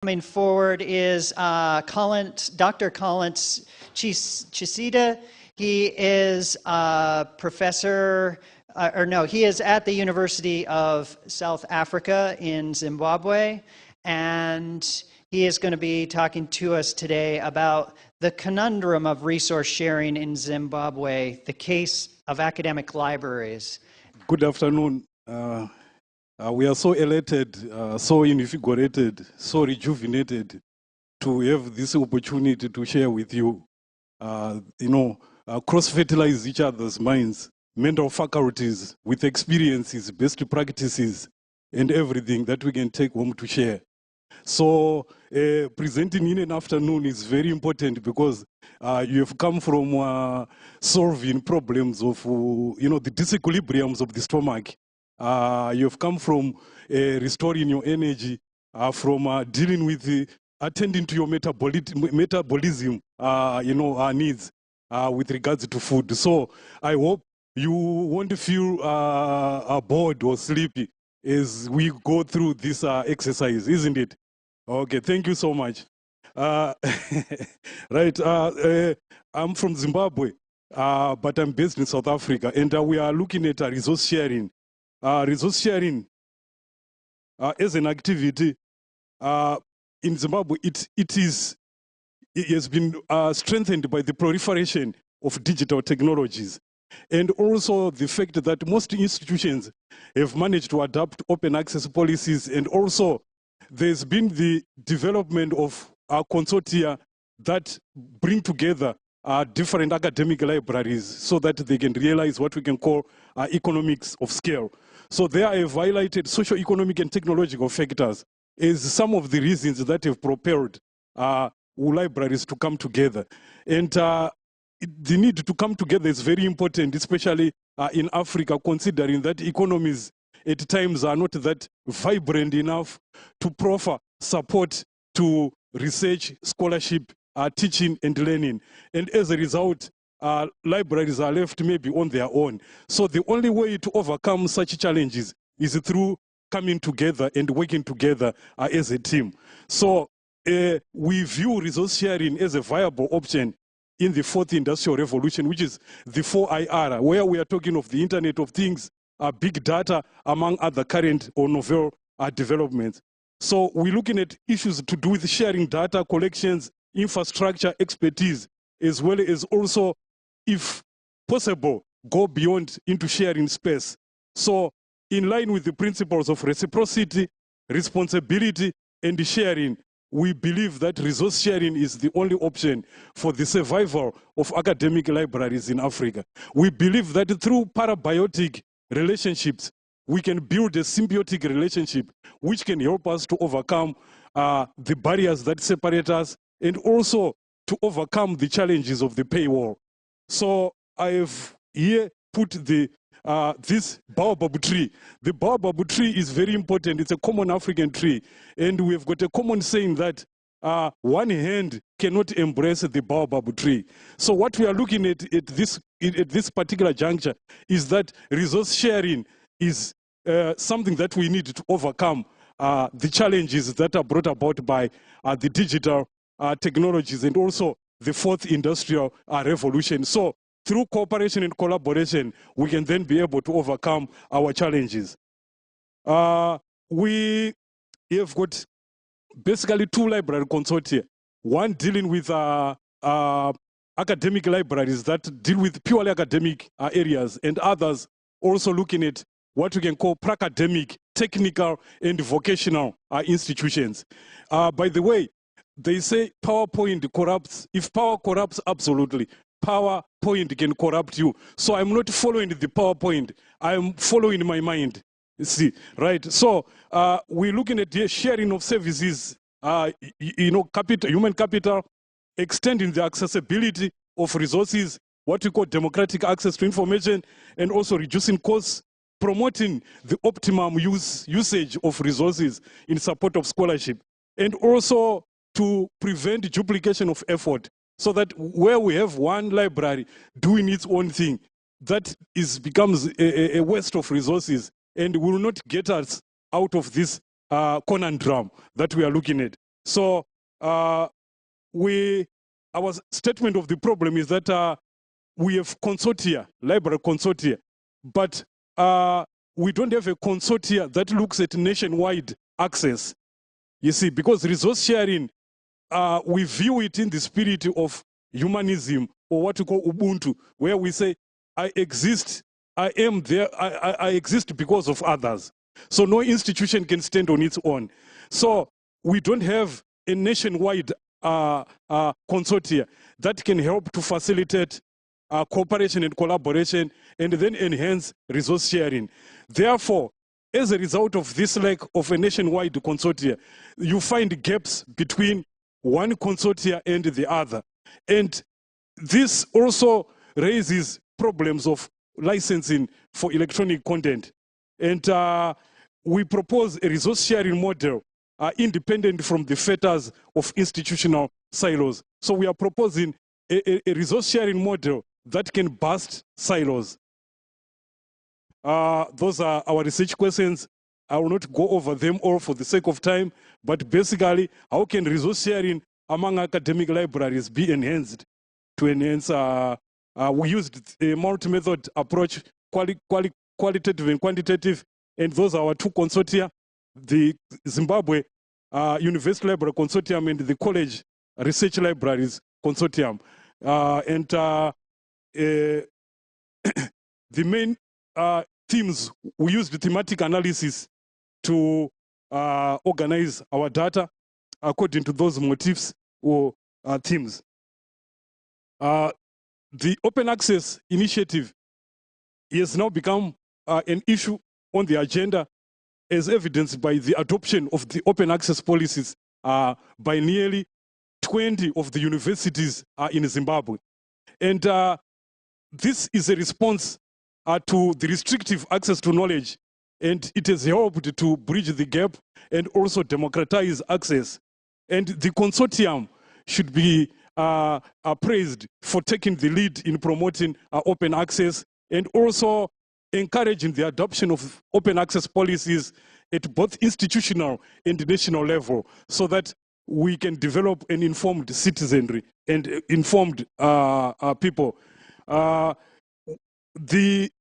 Coming forward is Dr.Collence Chisita. He is a professor, he is at the University of South Africa in Zimbabwe, and he is going to be talking to us today about the conundrum of resource sharing in Zimbabwe, the case of academic libraries. Good afternoon. We are so elated, so invigorated, so rejuvenated to have this opportunity to share with you, cross-fertilize each other's minds, mental faculties with experiences, best practices, and everything that we can take home to share. So presenting in an afternoon is very important because you have come from solving problems of, the disequilibriums of the stomach. You have come from restoring your energy, from dealing with attending to your metabolism, needs with regards to food. So I hope you won't feel bored or sleepy as we go through this exercise, isn't it? Okay, thank you so much. Right, I'm from Zimbabwe, but I'm based in South Africa, and we are looking at resource sharing. Resource sharing as an activity in Zimbabwe, it has been strengthened by the proliferation of digital technologies, and also the fact that most institutions have managed to adopt open access policies, and also there's been the development of consortia that bring together different academic libraries so that they can realize what we can call economics of scale. So there I have highlighted socio-economic and technological factors as some of the reasons that have propelled libraries to come together. And the need to come together is very important, especially in Africa, considering that economies at times are not that vibrant enough to proffer support to research, scholarship, teaching and learning. And as a result, libraries are left maybe on their own. So the only way to overcome such challenges is through coming together and working together as a team. So we view resource sharing as a viable option in the fourth industrial revolution, which is the 4IR, where we are talking of the Internet of Things, big data, among other current or novel developments. So we're looking at issues to do with sharing data, collections, infrastructure, expertise, as well as also, if possible, go beyond into sharing space. So in line with the principles of reciprocity, responsibility, and sharing, we believe that resource sharing is the only option for the survival of academic libraries in Africa. We believe that through parabiotic relationships, we can build a symbiotic relationship which can help us to overcome the barriers that separate us and also to overcome the challenges of the paywall. So I have here put the this baobab tree. The baobab tree is very important. It's a common African tree. And we've got a common saying that one hand cannot embrace the baobab tree. So what we are looking at this particular juncture is that resource sharing is something that we need to overcome the challenges that are brought about by the digital technologies and also the fourth industrial revolution. So through cooperation and collaboration, we can then be able to overcome our challenges. We have got basically two library consortia, one dealing with academic libraries that deal with purely academic areas, and others also looking at what we can call pra-academic, technical, and vocational institutions. By the way, they say PowerPoint corrupts. If power corrupts, absolutely. PowerPoint can corrupt you. So I'm not following the PowerPoint. I'm following my mind. You see, right? So we're looking at the sharing of services, capital, human capital, extending the accessibility of resources, what we call democratic access to information, and also reducing costs, promoting the optimum usage of resources in support of scholarship, and also to prevent duplication of effort, so that where we have one library doing its own thing, that becomes a waste of resources and will not get us out of this conundrum that we are looking at. So our statement of the problem is that we have consortia, library consortia, but we don't have a consortia that looks at nationwide access. You see, because resource sharing, we view it in the spirit of humanism, or what we call Ubuntu, where we say, I exist, I am there, I exist because of others. So no institution can stand on its own. So we don't have a nationwide consortia that can help to facilitate cooperation and collaboration and then enhance resource sharing. Therefore, as a result of this lack of a nationwide consortia, you find gaps between one consortia and the other. And this also raises problems of licensing for electronic content. And we propose a resource sharing model independent from the fetters of institutional silos. So we are proposing a resource sharing model that can burst silos. Those are our research questions. I will not go over them all for the sake of time, but basically, how can resource sharing among academic libraries be enhanced to enhance? We used a multi-method approach, qualitative and quantitative, and those are our two consortia, the Zimbabwe University Library Consortium and the College Research Libraries Consortium. The main themes, we used thematic analysis to organize our data according to those motifs or themes. The open access initiative has now become an issue on the agenda, as evidenced by the adoption of the open access policies by nearly 20 of the universities in Zimbabwe. And this is a response to the restrictive access to knowledge, and it has helped to bridge the gap and also democratize access. And the consortium should be praised for taking the lead in promoting open access and also encouraging the adoption of open access policies at both institutional and national level, so that we can develop an informed citizenry and informed people. The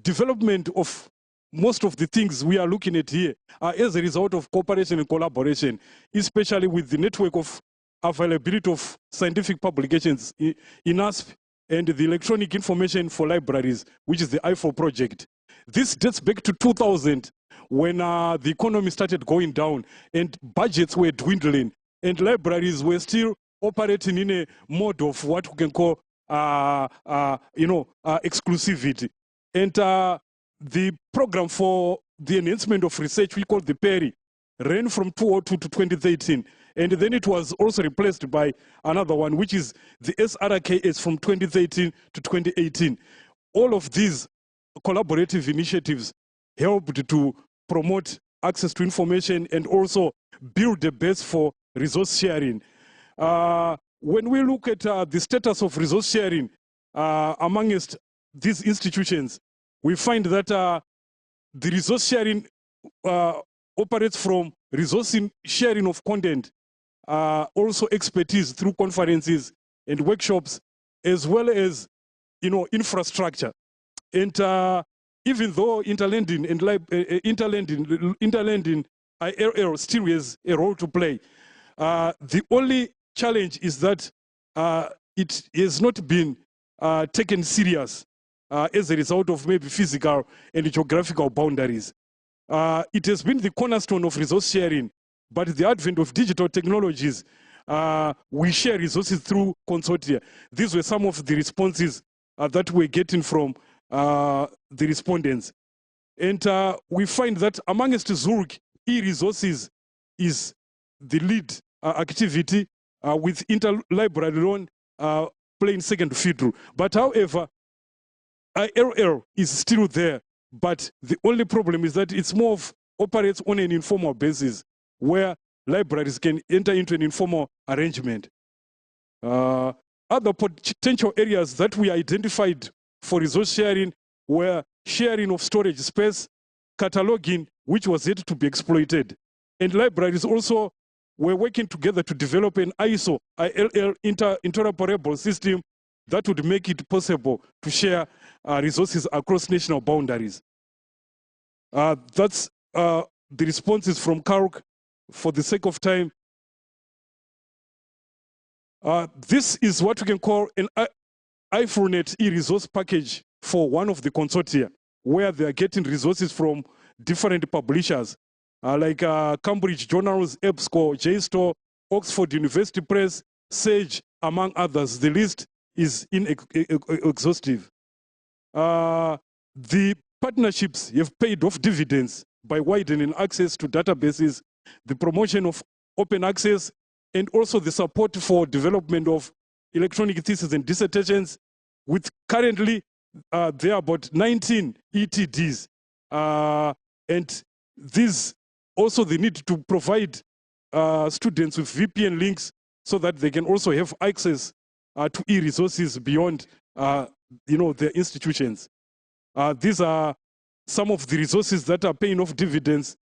development of most of the things we are looking at here are as a result of cooperation and collaboration, especially with the network of availability of scientific publications in ASP and the Electronic Information for Libraries, which is the I4 project. This dates back to 2000, when the economy started going down and budgets were dwindling, and libraries were still operating in a mode of what we can call exclusivity. And the program for the enhancement of research, we call the PERI, ran from 2002 to 2013. And then it was also replaced by another one, which is the SRKS from 2013 to 2018. All of these collaborative initiatives helped to promote access to information and also build a base for resource sharing. When we look at the status of resource sharing amongst these institutions, we find that the resource sharing operates from resource sharing of content, also expertise through conferences and workshops, as well as infrastructure. And even though interlending and interlending IRL still has a role to play, the only challenge is that it has not been taken serious as a result of maybe physical and geographical boundaries. It has been the cornerstone of resource sharing, but the advent of digital technologies, we share resources through consortia. These were some of the responses that we're getting from the respondents. And we find that amongst Zurich, e-resources is the lead activity, with interlibrary loan playing second fiddle. But however, IRL is still there, but the only problem is that it's more of operates on an informal basis, where libraries can enter into an informal arrangement. Other potential areas that we identified for resource sharing were sharing of storage space, cataloging, which was yet to be exploited. And libraries also we're working together to develop an ISO ILL interoperable system that would make it possible to share resources across national boundaries. That's the responses from CARC. For the sake of time, this is what we can call an IFRUNET e-resource package for one of the consortia, where they are getting resources from different publishers, like Cambridge Journals, EBSCO, JSTOR, Oxford University Press, SAGE, among others. The list is inexhaustive. The partnerships have paid off dividends by widening access to databases, the promotion of open access, and also the support for development of electronic theses and dissertations, with currently there are about 19 ETDs. And these also the need to provide students with VPN links so that they can also have access to e-resources beyond their institutions. These are some of the resources that are paying off dividends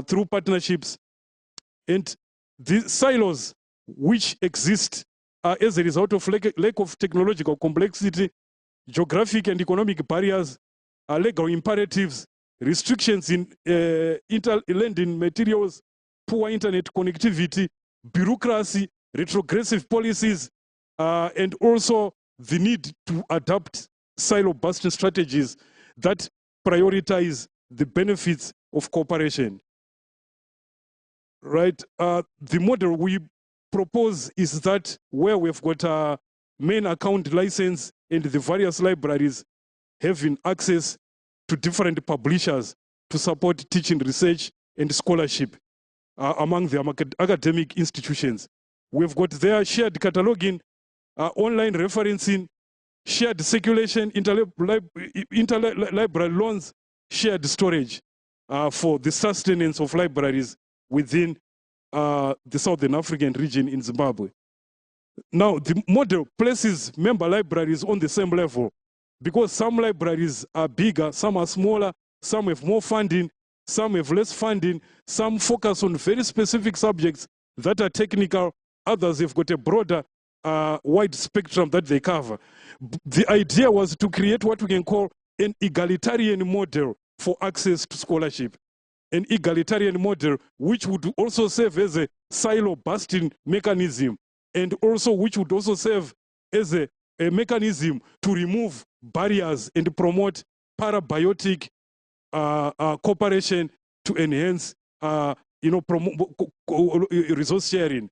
through partnerships. And the silos which exist as a result of lack of technological complexity, geographic and economic barriers, legal imperatives, restrictions in lending materials, poor internet connectivity, bureaucracy, retrogressive policies, and also the need to adopt silo-busting strategies that prioritize the benefits of cooperation. Right? The model we propose is that where we've got a main account license and the various libraries having access to different publishers to support teaching, research, and scholarship among the academic institutions. We've got their shared cataloging, online referencing, shared circulation, interlibrary loans, shared storage for the sustenance of libraries within the Southern African region in Zimbabwe. Now, the model places member libraries on the same level because some libraries are bigger, some are smaller, some have more funding, some have less funding, some focus on very specific subjects that are technical, others have got a broader, wide spectrum that they cover. The idea was to create what we can call an egalitarian model for access to scholarship. An egalitarian model which would also serve as a silo-busting mechanism, and also which would also serve as a mechanism to remove barriers and promote parabiotic cooperation to enhance resource sharing.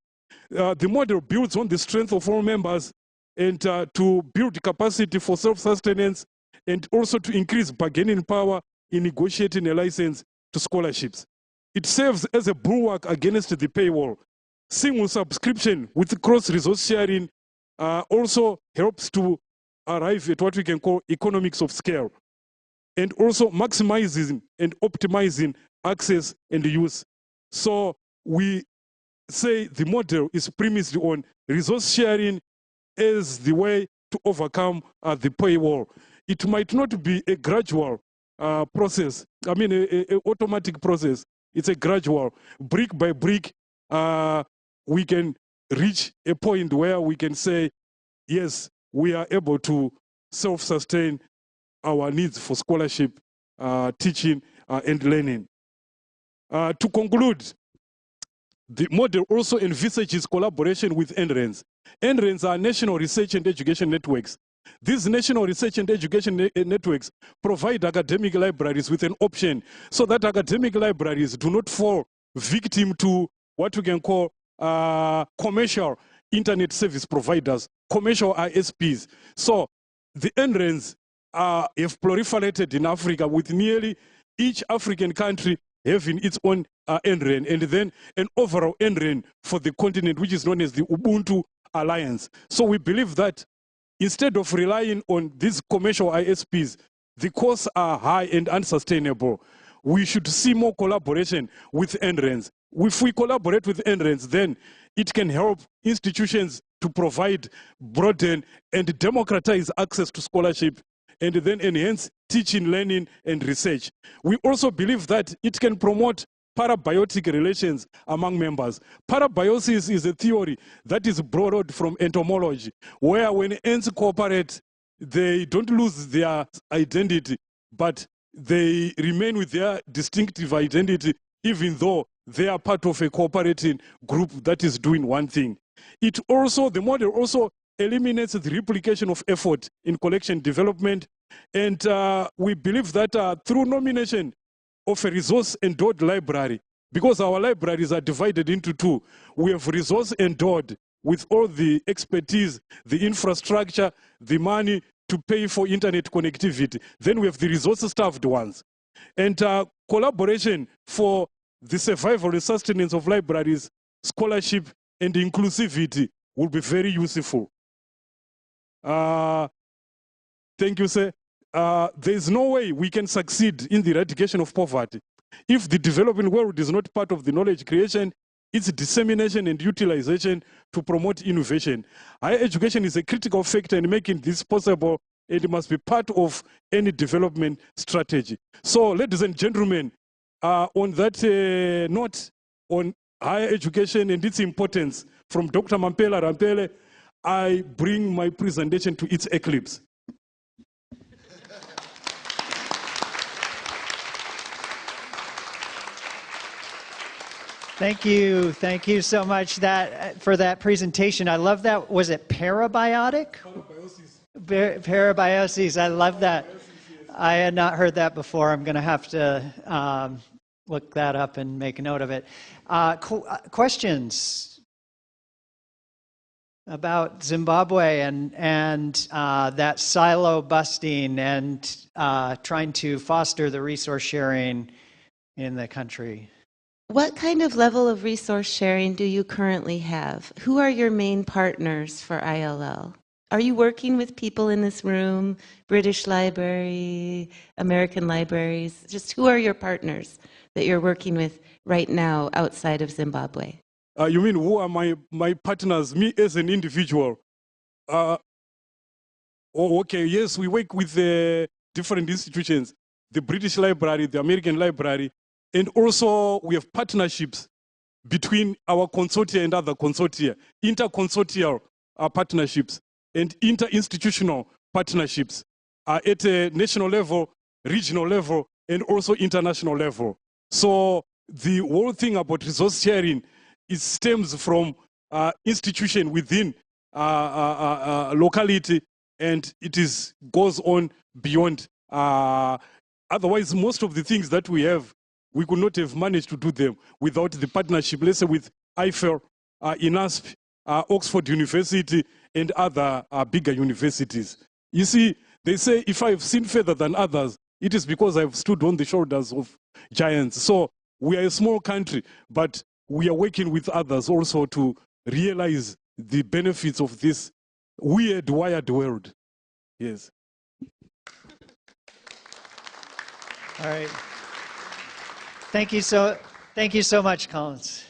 The model builds on the strength of all members and to build capacity for self-sustenance and also to increase bargaining power in negotiating a license to scholarships. It serves as a bulwark against the paywall. Single subscription with cross-resource sharing also helps to arrive at what we can call economics of scale, and also maximizing and optimizing access and use. So we say the model is premised on resource sharing as the way to overcome the paywall. It might not be a gradual process, I mean an automatic process. It's a gradual, brick by brick, we can reach a point where we can say, yes, we are able to self-sustain our needs for scholarship, teaching, and learning. To conclude, the model also envisages collaboration with NRENs. NRENs are national research and education networks. These national research and education networks provide academic libraries with an option so that academic libraries do not fall victim to what we can call commercial internet service providers, commercial ISPs. So the NRENs have proliferated in Africa, with nearly each African country having its own NREN, and then an overall NREN for the continent, which is known as the Ubuntu Alliance. So we believe that instead of relying on these commercial ISPs, the costs are high and unsustainable. We should see more collaboration with NRENs. If we collaborate with NRENs, then it can help institutions to provide, broaden, and democratize access to scholarship, and then enhance teaching, learning, and research. We also believe that it can promote parabiotic relations among members. Parabiosis is a theory that is borrowed from entomology, where when ants cooperate, they don't lose their identity, but they remain with their distinctive identity, even though they are part of a cooperating group that is doing one thing. The model also eliminates the replication of effort in collection development, and we believe that through nomination of a resource-endowed library, because our libraries are divided into two, we have resource-endowed with all the expertise, the infrastructure, the money to pay for internet connectivity. Then we have the resource-starved ones. And collaboration for the survival and sustenance of libraries, scholarship, and inclusivity will be very useful. Thank you, sir. There is no way we can succeed in the eradication of poverty if the developing world is not part of the knowledge creation, its dissemination and utilization to promote innovation. Higher education is a critical factor in making this possible. It must be part of any development strategy. So, ladies and gentlemen, on that note, on higher education and its importance, from Dr. Mampela Rampele, I bring my presentation to its eclipse. Thank you so much for that presentation. I love that. Was it parabiotic? Parabiosis. I love that. I had not heard that before. I'm going to have to look that up and make a note of it. Questions about Zimbabwe and that silo busting and trying to foster the resource sharing in the country? What kind of level of resource sharing do you currently have? Who are your main partners for ILL? Are you working with people in this room, British Library, American libraries? Just who are your partners that you're working with right now outside of Zimbabwe? You mean who are my partners, me as an individual? Okay, yes, we work with different institutions, the British Library, the American Library, and also we have partnerships between our consortia and other consortia, interconsortial partnerships and interinstitutional partnerships at a national level, regional level, and also international level. So the whole thing about resource sharing stems from institution within locality, and it goes on beyond. Otherwise, most of the things that we have, we could not have managed to do them without the partnership, let's say with IFEL, INASP, Oxford University, and other bigger universities. You see, they say if I've seen further than others, it is because I've stood on the shoulders of giants. So we are a small country, but we are working with others also to realize the benefits of this weird, wired world. Yes. All right. Thank you so much, Collence.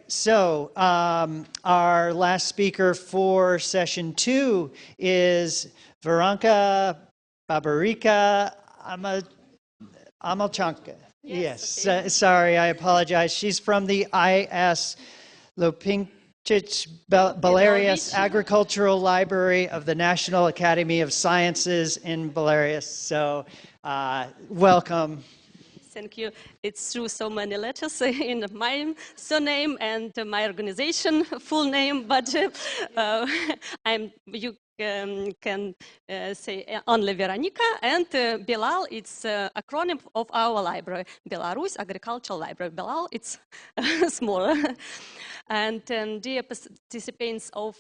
So our last speaker for session 2 is Veronika Babarika Amalchanka. Yes, okay. Sorry, I apologize. She's from the I.S. Lopinčić Belarus Agricultural Library of the National Academy of Sciences in Belarus. So welcome. Thank you. It's through so many letters in my surname and my organization full name, but you can say only Veronika, and Belal, it's acronym of our library, Belarus Agricultural Library. Belal, it's smaller. And dear participants of